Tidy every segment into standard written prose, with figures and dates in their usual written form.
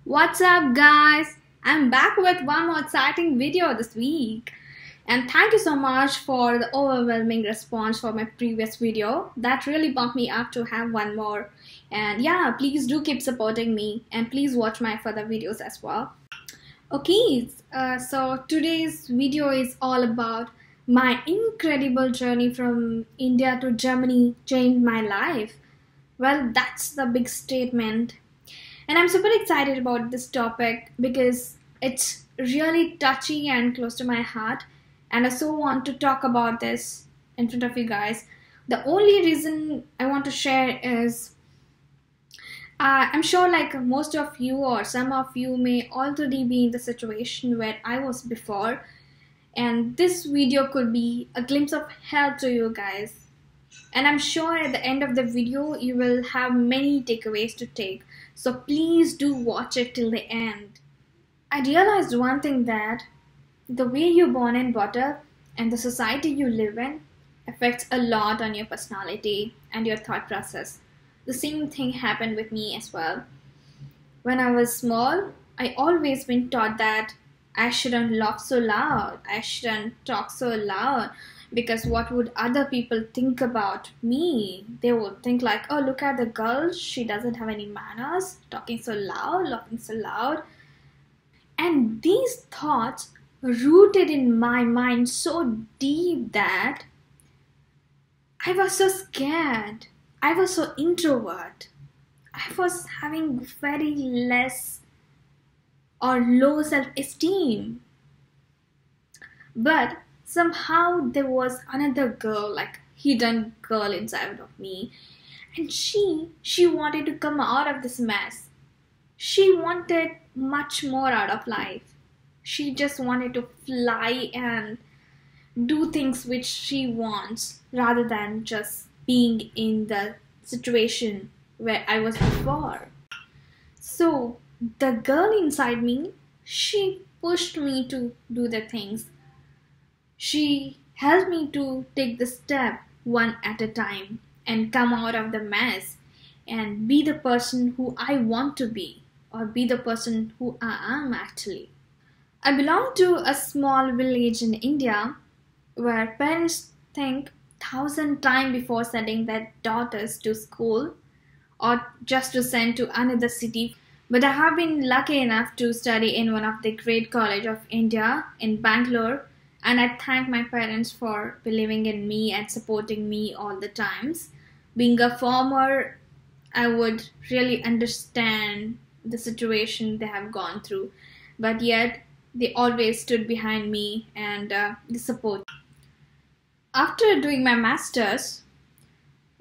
What's up, guys? I'm back with one more exciting video this week. And thank you so much for the overwhelming response for my previous video. That really bumped me up to have one more. And yeah, please do keep supporting me and please watch my further videos as well. Okay, so today's video is all about my incredible journey from India to Germany changed my life. Well, that's the big statement. And I'm super excited about this topic because it's really touchy and close to my heart. And I so want to talk about this in front of you guys. The only reason I want to share is I'm sure, like most of you or some of you may already be in the situation where I was before. And this video could be a glimpse of help to you guys. And I'm sure at the end of the video you will have many takeaways to take. So please do watch it till the end. I realized one thing, that the way you're born and brought up and the society you live in affects a lot on your personality and your thought process. The same thing happened with me as well. When I was small, I always been taught that I shouldn't laugh so loud, I shouldn't talk so loud, because what would other people think about me? They would think like, oh, look at the girl, she doesn't have any manners, talking so loud, laughing so loud. And these thoughts rooted in my mind so deep that I was so scared. I was so introvert. I was having very less or low self-esteem. But somehow there was another girl, like hidden girl inside of me, and she wanted to come out of this mess. She wanted much more out of life. She just wanted to fly and do things which she wants rather than just being in the situation where I was before. So the girl inside me, she pushed me to do the things. She helped me to take the step one at a time and come out of the mess and be the person who I want to be, or be the person who I am actually. I belong to a small village in India where parents think 1,000 times before sending their daughters to school or just to send to another city. But I have been lucky enough to study in one of the great college of India in Bangalore, and I thank my parents for believing in me and supporting me all the times. Being a farmer, I would really understand the situation they have gone through, but yet they always stood behind me and the support. After doing my masters,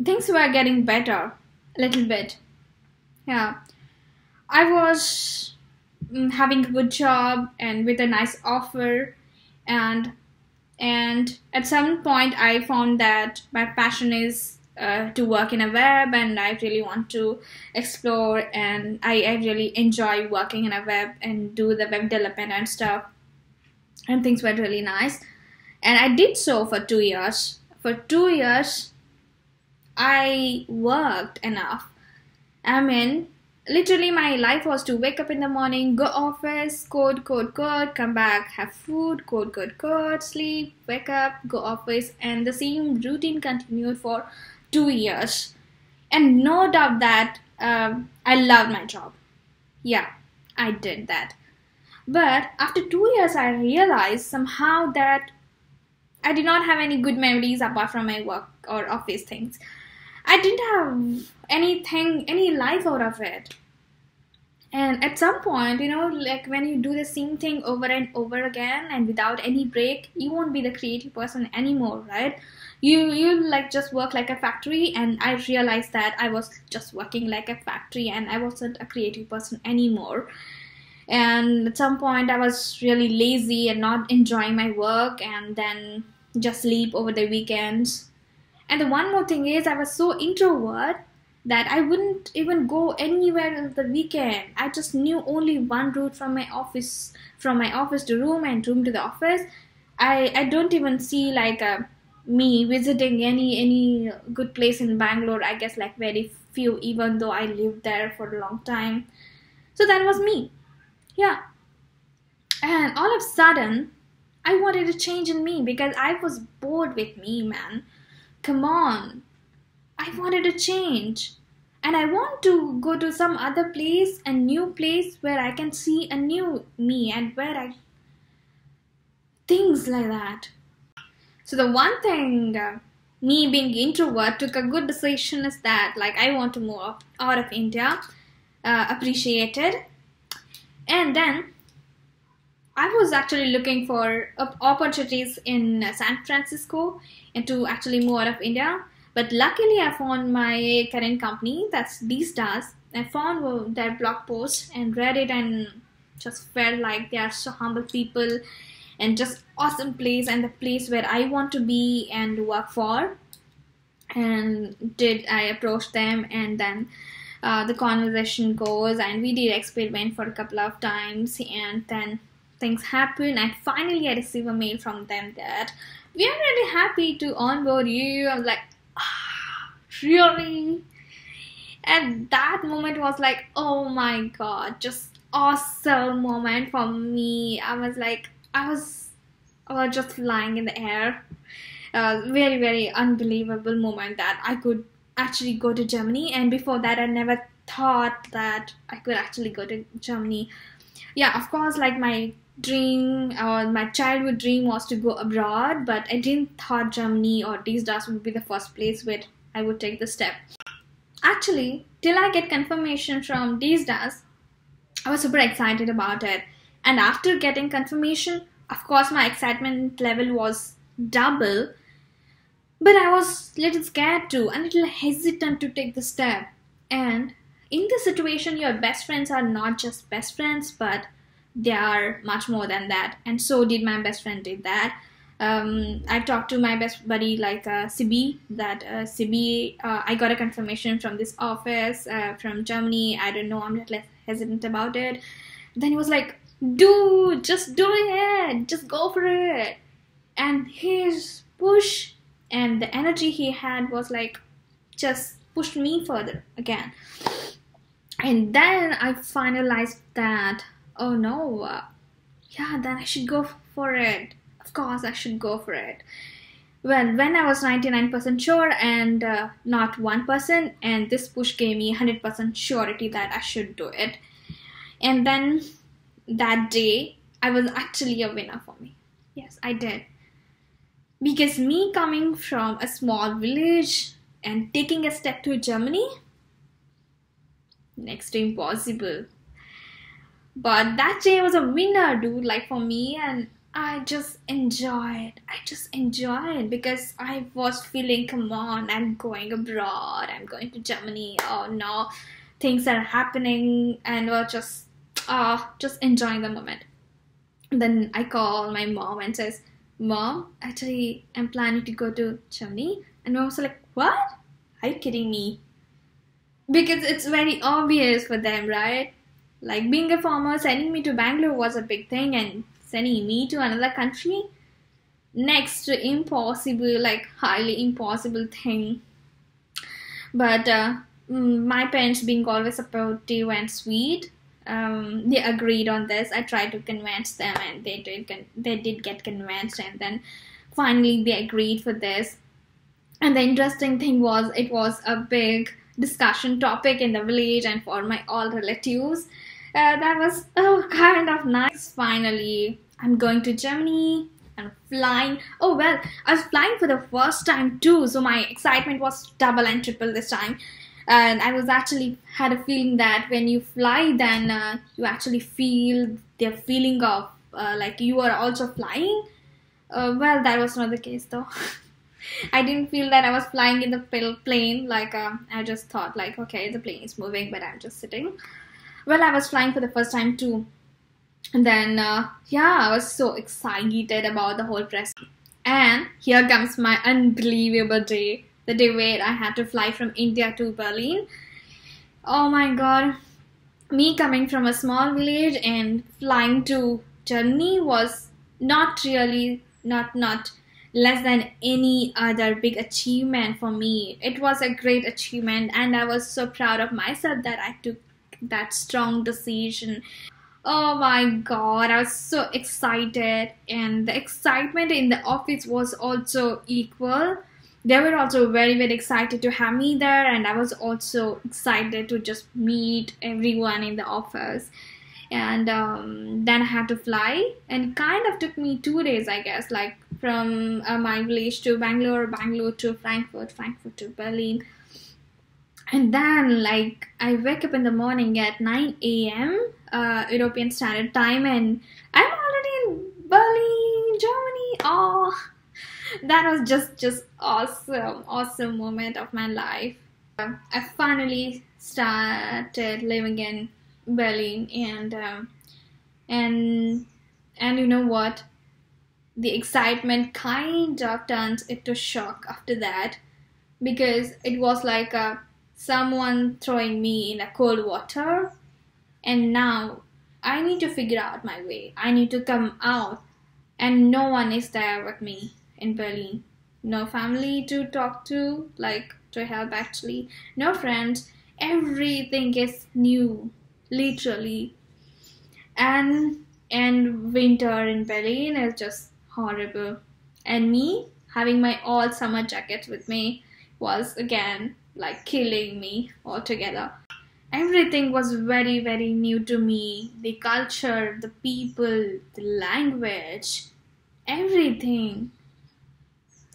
things were getting better a little bit. Yeah, I was having a good job and with a nice offer, and at some point I found that my passion is to work in a web, and I really want to explore, and I really enjoy working in a web and do the web development and stuff, and things were really nice. And I did so for 2 years. For 2 years I worked enough. I mean, literally my life was to wake up in the morning, go office, code, come back, have food, code, sleep, wake up, go office, and the same routine continued for 2 years. And no doubt that I loved my job. Yeah, I did that. But after 2 years I realized somehow that I did not have any good memories apart from my work or office things. I didn't have anything, any life out of it. And at some point, like when you do the same thing over and over again and without any break, you won't be the creative person anymore, right? You like just work like a factory, and I realized that I was just working like a factory and I wasn't a creative person anymore. And at some point I was really lazy and not enjoying my work, and then just sleep over the weekends. And the one more thing is, I was so introvert that I wouldn't even go anywhere on the weekend. I just knew only one route from my office to room and room to the office. I don't even see like me visiting any good place in Bangalore. I guess like very few, even though I lived there for a long time. So that was me. Yeah. And all of a sudden, I wanted a change in me because I was bored with me, man. Come on. I wanted a change. And I want to go to some other place, a new place where I can see a new me and where I. Things like that. So the one thing, me being introvert, took a good decision is that like I want to move out of India, appreciated, and then I was actually looking for opportunities in San Francisco and to actually move out of India. But luckily, I found my current company, that's D-Stars. I found their blog post and read it and just felt like they are so humble people and just awesome place and the place where I want to be and work for. And did I approach them, and then the conversation goes and we did experiment for a couple of times, and then things happen and finally I receive a mail from them that we are really happy to onboard you. I'm like, really? And that moment was like, oh my god, just awesome moment for me. I was just flying in the air. Very, very unbelievable moment that I could actually go to Germany. And before that, I never thought that I could actually go to Germany. Yeah, of course, like my dream or my childhood dream was to go abroad, but I didn't thought Germany or these days would be the first place where I would take the step. Actually, till I get confirmation from these days, I was super excited about it. And after getting confirmation, of course, my excitement level was double. But I was a little scared too, and a little hesitant to take the step. And in this situation, your best friends are not just best friends, but they are much more than that. And so did my best friend did that. I talked to my best buddy like Sibi, that Sibi, I got a confirmation from this office from Germany. I don't know, I'm a little hesitant about it. Then he was like, dude, just do it, just go for it. And his push and the energy he had was like just pushed me further again. And then I finalized that, oh no, yeah, then I should go for it. Of course, I should go for it. Well, when I was 99% sure and not 1%, and this push gave me 100% surety that I should do it. And then that day, I was actually a winner for me. Yes, I did. Because me coming from a small village and taking a step to Germany, next to impossible. But that day was a winner, dude, like for me, and I just enjoyed. Because I was feeling, come on, I'm going abroad, I'm going to Germany, oh no, things are happening, and we're just enjoying the moment. Then I call my mom and says, Mom, actually, I'm planning to go to Germany. And mom was like, what? Are you kidding me? Because it's very obvious for them, right? Like being a farmer, sending me to Bangalore was a big thing, and sending me to another country, next to impossible, like highly impossible thing. But my parents being always supportive and sweet, they agreed on this. I tried to convince them, and they did get convinced, and then finally they agreed for this. And the interesting thing was, it was a big discussion topic in the village and for my all relatives. That was kind of nice. Finally, I'm going to Germany. I'm flying. Oh well, I was flying for the first time too, so my excitement was double and triple this time. And I was actually had a feeling that when you fly, then you actually feel the feeling of like you are also flying. Well, that was not the case though. I didn't feel that I was flying in the plane. Like I just thought like, okay, the plane is moving, but I'm just sitting. Well, I was flying for the first time too. And then, yeah, I was so excited about the whole process. And here comes my unbelievable day. The day where I had to fly from India to Berlin. Oh my god. Me coming from a small village and flying to Germany was not really, not less than any other big achievement for me. It was a great achievement, and I was so proud of myself that I took that strong decision. Oh my god, I was so excited, and the excitement in the office was also equal. They were also very, very excited to have me there, and I was also excited to just meet everyone in the office. And then I had to fly, and it kind of took me 2 days, I guess, like from my village to Bangalore, Bangalore to Frankfurt, Frankfurt to Berlin. And then, like, I wake up in the morning at 9 a.m. European Standard Time, and I'm already in Berlin, Germany. Oh, that was just awesome, awesome moment of my life. I finally started living in Berlin, and and you know what? The excitement kind of turned into shock after that, because it was like someone throwing me in a cold water, and now I need to figure out my way. I need to come out, and no one is there with me in Berlin. No family to talk to, like to help actually. No friends. Everything is new, literally. And winter in Berlin is just horrible. And me having my all summer jackets with me was again like killing me altogether. Everything was very, very new to me. The culture, the people, the language, everything.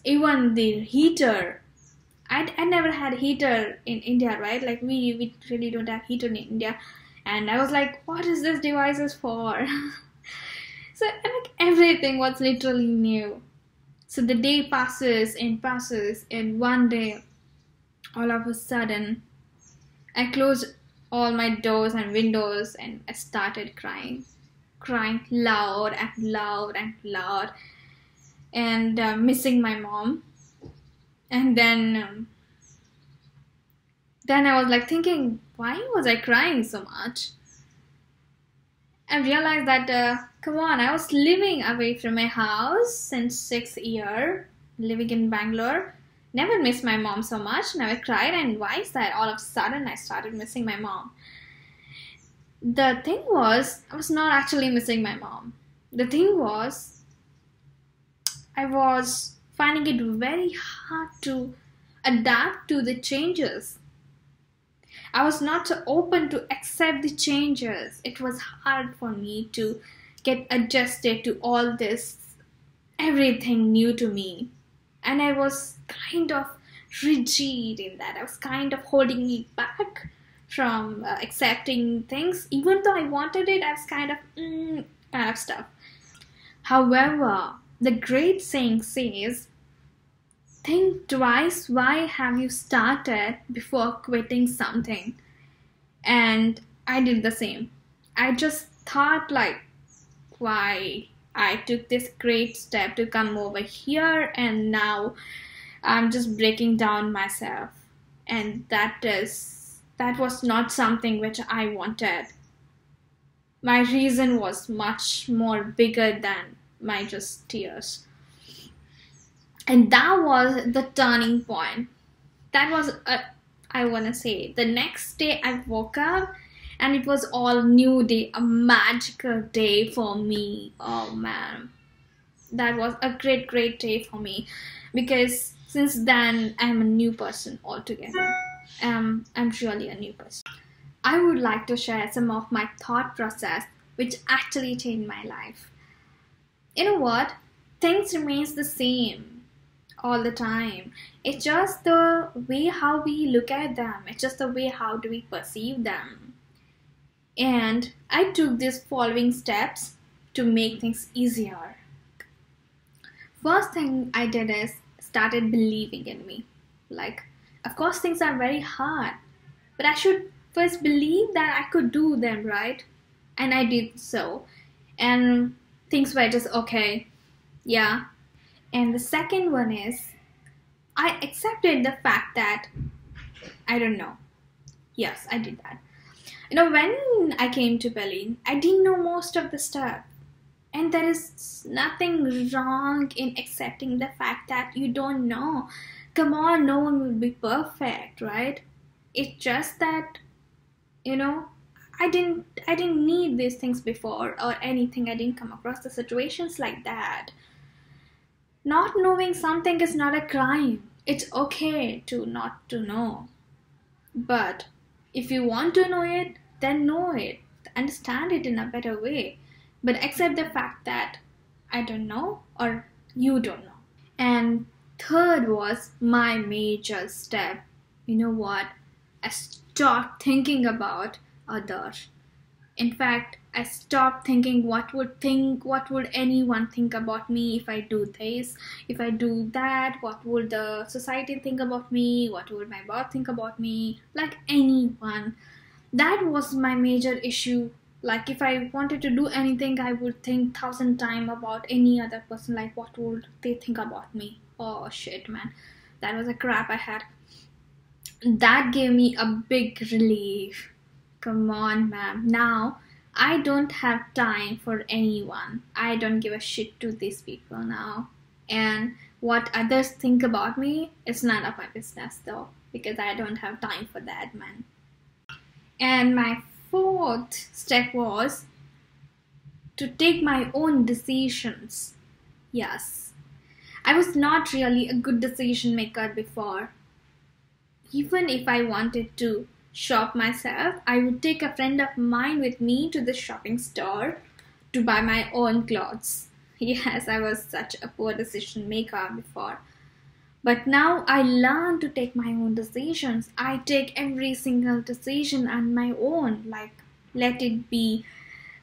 Even the heater. I never had heater in India, right? Like we really don't have heater in India. And I was like, what is this devices for? So like everything was literally new. So the day passes, and one day, all of a sudden, I closed all my doors and windows, and I started crying. Crying loud and loud and loud, and missing my mom. And then I was like thinking, why was I crying so much? I realized that, come on, I was living away from my house since 6 years, living in Bangalore. Never missed my mom so much, never cried, and why is that all of a sudden I started missing my mom? The thing was, I was not actually missing my mom. The thing was, I was finding it very hard to adapt to the changes. I was not so open to accept the changes. It was hard for me to get adjusted to all this, everything new to me. And I was kind of rigid in that. I was kind of holding me back from accepting things. Even though I wanted it, I was kind of stuff. However, the great saying says, think twice why have you started before quitting something. And I did the same. I just thought like, why I took this great step to come over here, and now I'm just breaking down myself. And that was not something which I wanted. My reason was much more bigger than my just tears. And that was the turning point. That was, I want to say, the next day I woke up and it was all new day, a magical day for me. Oh man, that was a great, great day for me, because since then I'm a new person altogether. I'm really a new person. I would like to share some of my thought process which actually changed my life. You know what? Things remains the same all the time. It's just the way how we look at them. It's just the way how do we perceive them. And I took these following steps to make things easier. First thing I did is started believing in me. Like, of course things are very hard, but I should first believe that I could do them, right? And I did so. And things were just okay. Yeah. And the second one is, I accepted the fact that I don't know. Yes, I did that. You know, when I came to Berlin, I didn't know most of the stuff. And there is nothing wrong in accepting the fact that you don't know. Come on, no one will be perfect, right? It's just that, you know, I didn't need these things before or anything. I didn't come across the situations like that. Not knowing something is not a crime. It's okay to not to know. But if you want to know it, then know it. Understand it in a better way. But accept the fact that I don't know or you don't know. And third was my major step. You know what? I stopped thinking about others. In fact, I stopped thinking what would anyone think about me if I do this, if I do that, what would the society think about me, what would my boss think about me, like anyone. That was my major issue. Like if I wanted to do anything, I would think thousand times about any other person, like what would they think about me. Oh shit, man, that was a crap I had. That gave me a big relief. Come on, ma'am. Now I don't have time for anyone. I don't give a shit to these people now. And what others think about me is none of my business though, because I don't have time for that, man. And my fourth step was to take my own decisions. Yes, I was not really a good decision maker before. Even if I wanted to shop myself, I would take a friend of mine with me to the shopping store to buy my own clothes. Yes, I was such a poor decision maker before. But now I learn to take my own decisions. I take every single decision on my own, like let it be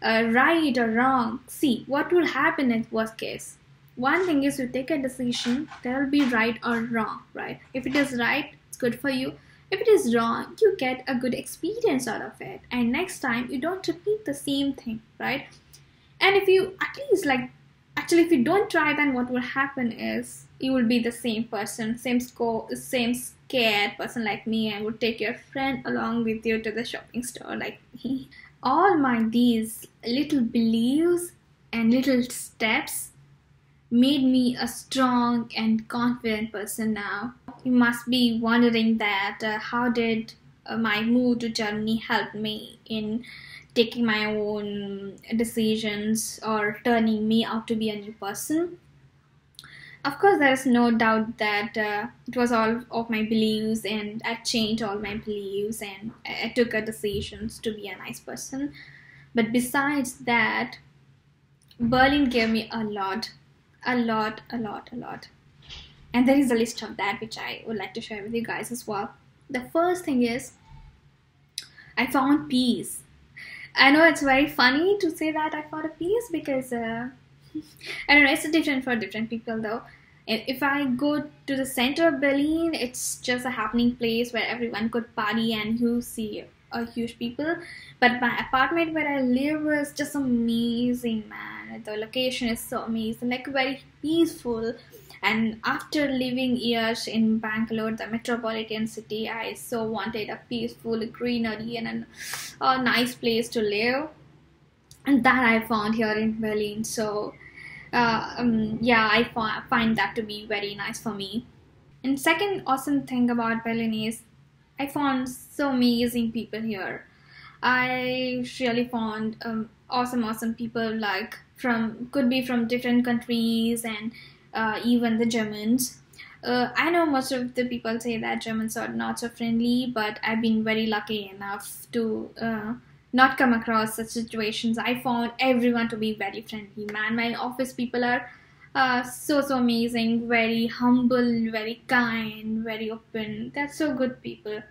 right or wrong. See, what will happen in worst case? One thing is you take a decision, there will be right or wrong, right? If it is right, it's good for you. If it is wrong, you get a good experience out of it. And next time, you don't repeat the same thing, right? And if you at least actually, if you don't try, then what will happen is you will be the same person, same scared person like me, and would take your friend along with you to the shopping store like me. All my these little beliefs and little steps made me a strong and confident person now. You must be wondering that how did my move to Germany help me in taking my own decisions or turning me out to be a new person. Of course, there is no doubt that it was all of my beliefs, and I changed all my beliefs and I took a decisions to be a nice person. But besides that, Berlin gave me a lot, a lot, a lot, a lot. And there is a list of that which I would like to share with you guys as well. The first thing is I found peace. I know it's very funny to say that I found a peace because I don't know, it's different for different people though. If I go to the center of Berlin, it's just a happening place where everyone could party and you see a huge people. But my apartment where I live is just amazing, man. The location is so amazing, like very peaceful. And after living years in Bangalore, the metropolitan city, I so wanted a peaceful greenery and a nice place to live. And that I found here in Berlin. So, yeah, I find that to be very nice for me. And second awesome thing about Berlin is I found so amazing people here. I really found awesome people, like could be from different countries and even the Germans. I know most of the people say that Germans are not so friendly, but I've been very lucky enough to not come across such situations. I found everyone to be very friendly, man. My office people are so amazing, very humble, very kind, very open. They're so good people.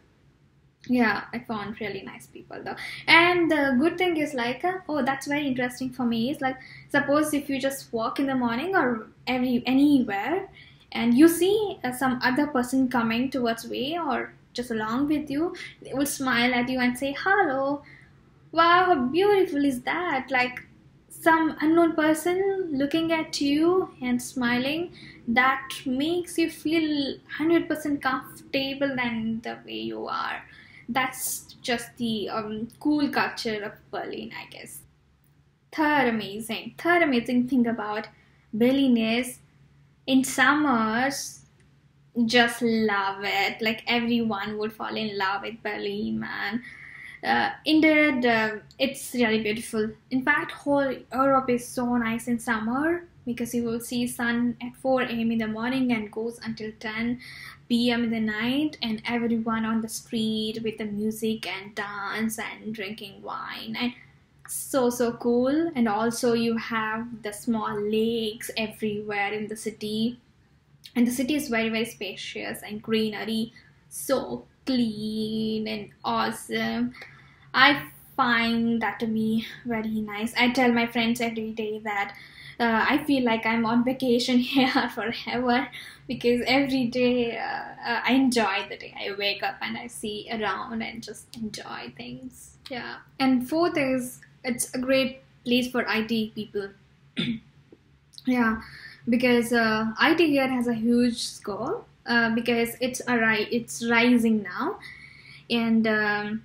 Yeah, I found really nice people though. And the good thing is like, oh, that's very interesting for me. Is like, suppose if you just walk in the morning or anywhere, and you see some other person coming towards way or just along with you, they will smile at you and say, "Hello, wow, how beautiful is that?" Like some unknown person looking at you and smiling, that makes you feel 100% comfortable than the way you are. That's just the cool culture of Berlin, I guess. Third amazing thing about Berlin is in summers, just love it. Like everyone would fall in love with Berlin, man. Indeed, it's really beautiful. In fact, whole Europe is so nice in summer because you will see sun at 4 a.m. in the morning and goes until 10 p.m. in the night, and everyone on the street with the music and dance and drinking wine, and so cool. And also you have the small lakes everywhere in the city, and the city is very spacious and greenery, so clean and awesome. I find that to be very nice. I tell my friends every day that I feel like I'm on vacation here forever because every day I enjoy the day. I wake up and I see around and just enjoy things. Yeah. And fourth is it's a great place for IT people. Yeah, because IT here has a huge score because it's rising now, and the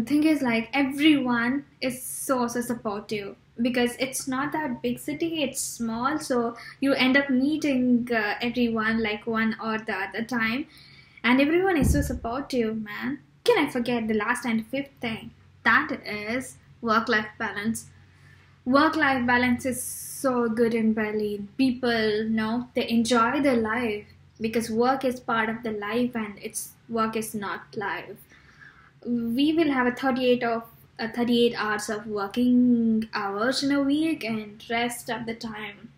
thing is like everyone is so supportive because it's not that big city, it's small, so you end up meeting everyone like one or the other time, and everyone is so supportive, man. Can I forget the last and fifth thing? That is work-life balance. Work-life balance is so good in Berlin. People know they enjoy their life because work is part of the life and it's work is not life. We will have a 38 hours of working hours in a week, and rest of the time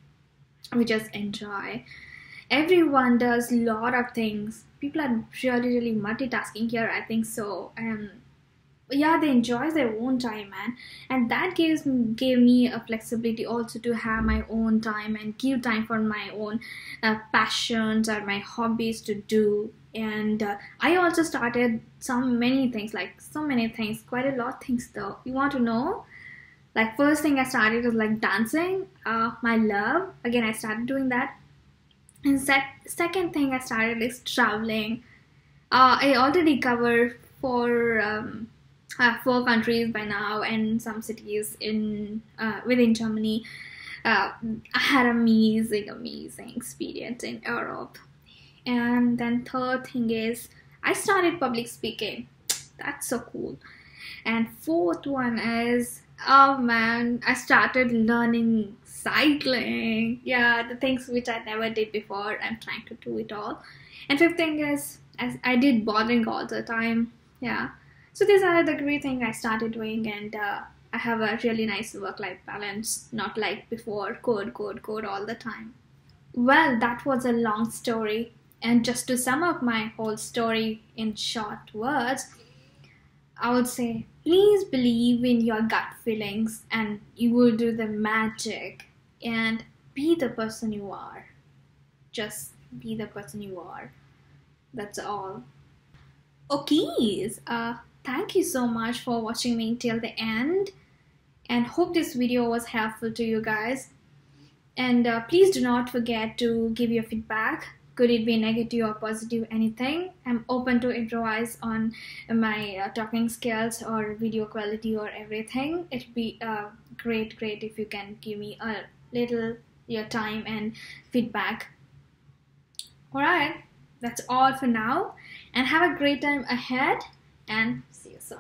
we just enjoy. Everyone does a lot of things. People are really multitasking here, I think so. Yeah, they enjoy their own time, man, and that gave me a flexibility also to have my own time and give time for my own passions or my hobbies to do. And I also started so many things, quite a lot of things though. You want to know? Like, first thing I started was like dancing, my love. Again, I started doing that. And second thing I started is traveling. I already covered four countries by now and some cities in within Germany. I had amazing experience in Europe. And then third thing is I started public speaking. That's so cool. And fourth one is, oh man, I started learning cycling. Yeah, the things which I never did before, I'm trying to do it all. And fifth thing is I did bothering all the time. Yeah. So these are the great things I started doing, and I have a really nice work-life balance, not like before, code all the time. Well, that was a long story. And just to sum up my whole story in short words, I would say please believe in your gut feelings and you will do the magic, and be the person you are. Just be the person you are. That's all. Okay, thank you so much for watching me till the end, and hope this video was helpful to you guys. And please do not forget to give your feedback. Could it be negative or positive, anything? I'm open to improvise on my talking skills or video quality or everything. It'd be great if you can give me a little your time and feedback. Alright, that's all for now, and have a great time ahead, and see you soon.